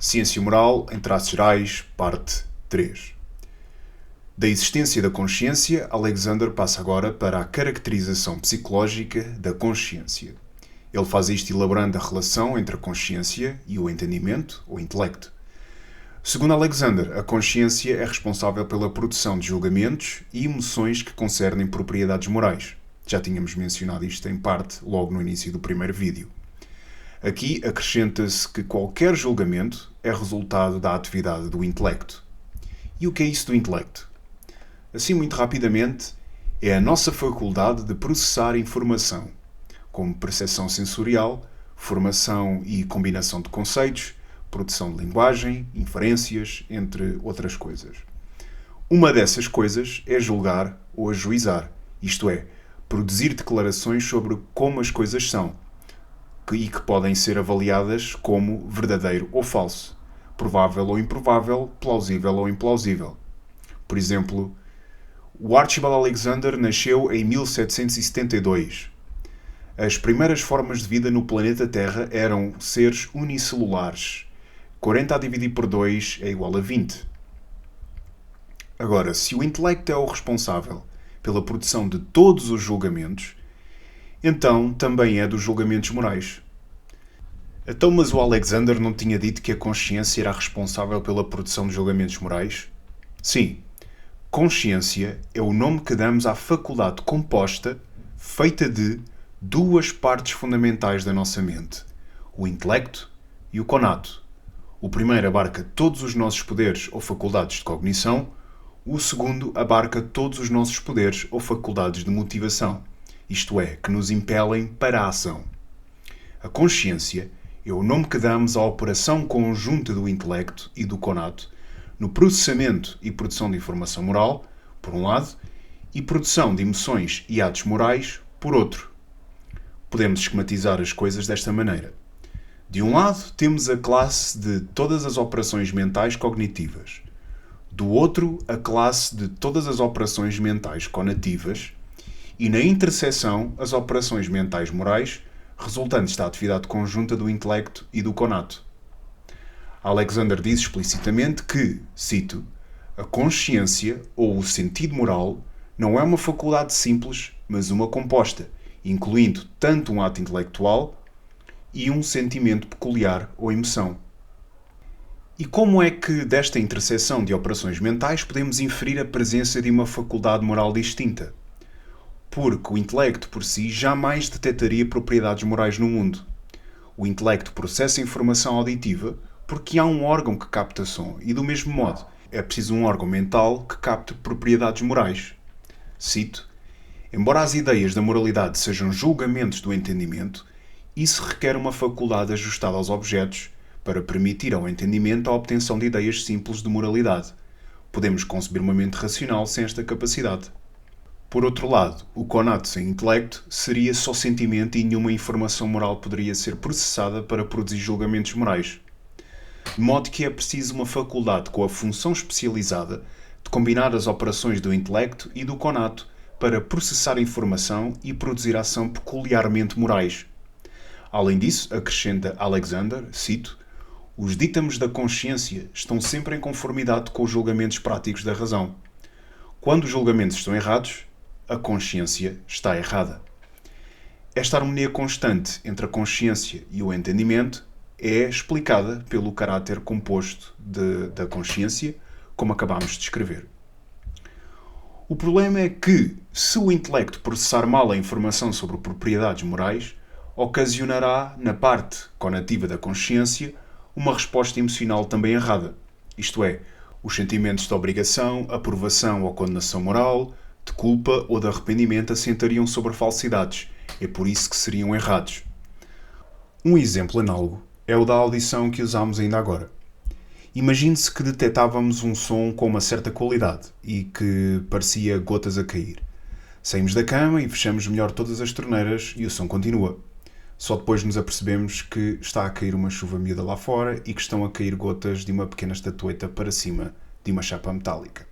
Ciência Moral, em traços gerais, parte 3. Da existência da consciência, Alexander passa agora para a caracterização psicológica da consciência. Ele faz isto elaborando a relação entre a consciência e o entendimento, ou intelecto. Segundo Alexander, a consciência é responsável pela produção de julgamentos e emoções que concernem propriedades morais. Já tínhamos mencionado isto em parte logo no início do primeiro vídeo. Aqui acrescenta-se que qualquer julgamento é resultado da atividade do intelecto. E o que é isso do intelecto? Assim, muito rapidamente, é a nossa faculdade de processar informação, como percepção sensorial, formação e combinação de conceitos, produção de linguagem, inferências, entre outras coisas. Uma dessas coisas é julgar ou ajuizar, isto é, produzir declarações sobre como as coisas são, e que podem ser avaliadas como verdadeiro ou falso, provável ou improvável, plausível ou implausível. Por exemplo, o Archibald Alexander nasceu em 1772. As primeiras formas de vida no planeta Terra eram seres unicelulares. 40 a dividir por 2 é igual a 20. Agora, se o intelecto é o responsável pela produção de todos os julgamentos, então também é dos julgamentos morais. Então, mas o Alexander não tinha dito que a consciência era responsável pela produção de julgamentos morais? Sim. Consciência é o nome que damos à faculdade composta, feita de duas partes fundamentais da nossa mente, o intelecto e o conato. O primeiro abarca todos os nossos poderes ou faculdades de cognição, o segundo abarca todos os nossos poderes ou faculdades de motivação, isto é, que nos impelem para a ação. A consciência é o nome que damos à operação conjunta do intelecto e do conato no processamento e produção de informação moral, por um lado, e produção de emoções e atos morais, por outro. Podemos esquematizar as coisas desta maneira. De um lado, temos a classe de todas as operações mentais cognitivas. Do outro, a classe de todas as operações mentais conativas. E na interseção, as operações mentais morais, resultantes da atividade conjunta do intelecto e do conato. Alexander diz explicitamente que, cito, a consciência ou o sentido moral não é uma faculdade simples, mas uma composta, incluindo tanto um ato intelectual e um sentimento peculiar ou emoção. E como é que desta interseção de operações mentais podemos inferir a presença de uma faculdade moral distinta? Porque o intelecto por si jamais detectaria propriedades morais no mundo. O intelecto processa informação auditiva porque há um órgão que capta som e, do mesmo modo, é preciso um órgão mental que capte propriedades morais. Cito, embora as ideias da moralidade sejam julgamentos do entendimento, isso requer uma faculdade ajustada aos objetos para permitir ao entendimento a obtenção de ideias simples de moralidade. Podemos conceber uma mente racional sem esta capacidade. Por outro lado, o conato sem intelecto seria só sentimento e nenhuma informação moral poderia ser processada para produzir julgamentos morais. De modo que é preciso uma faculdade com a função especializada de combinar as operações do intelecto e do conato para processar a informação e produzir ação peculiarmente morais. Além disso, acrescenta Alexander, cito, os ditames da consciência estão sempre em conformidade com os julgamentos práticos da razão. Quando os julgamentos estão errados, a consciência está errada. Esta harmonia constante entre a consciência e o entendimento é explicada pelo caráter composto da consciência, como acabámos de descrever. O problema é que, se o intelecto processar mal a informação sobre propriedades morais, ocasionará, na parte conativa da consciência, uma resposta emocional também errada. Isto é, os sentimentos de obrigação, aprovação ou condenação moral, de culpa ou de arrependimento assentariam sobre falsidades. É por isso que seriam errados. Um exemplo análogo é o da audição que usámos ainda agora. Imagine-se que detectávamos um som com uma certa qualidade e que parecia gotas a cair. Saímos da cama e fechamos melhor todas as torneiras e o som continua. Só depois nos apercebemos que está a cair uma chuva miúda lá fora e que estão a cair gotas de uma pequena estatueta para cima de uma chapa metálica.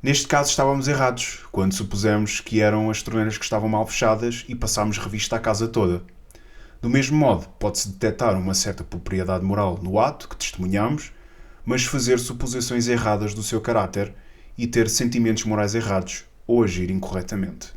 Neste caso estávamos errados, quando supusemos que eram as torneiras que estavam mal fechadas e passámos revista à casa toda. Do mesmo modo, pode-se detectar uma certa propriedade moral no ato que testemunhamos, mas fazer suposições erradas do seu caráter e ter sentimentos morais errados ou agir incorretamente.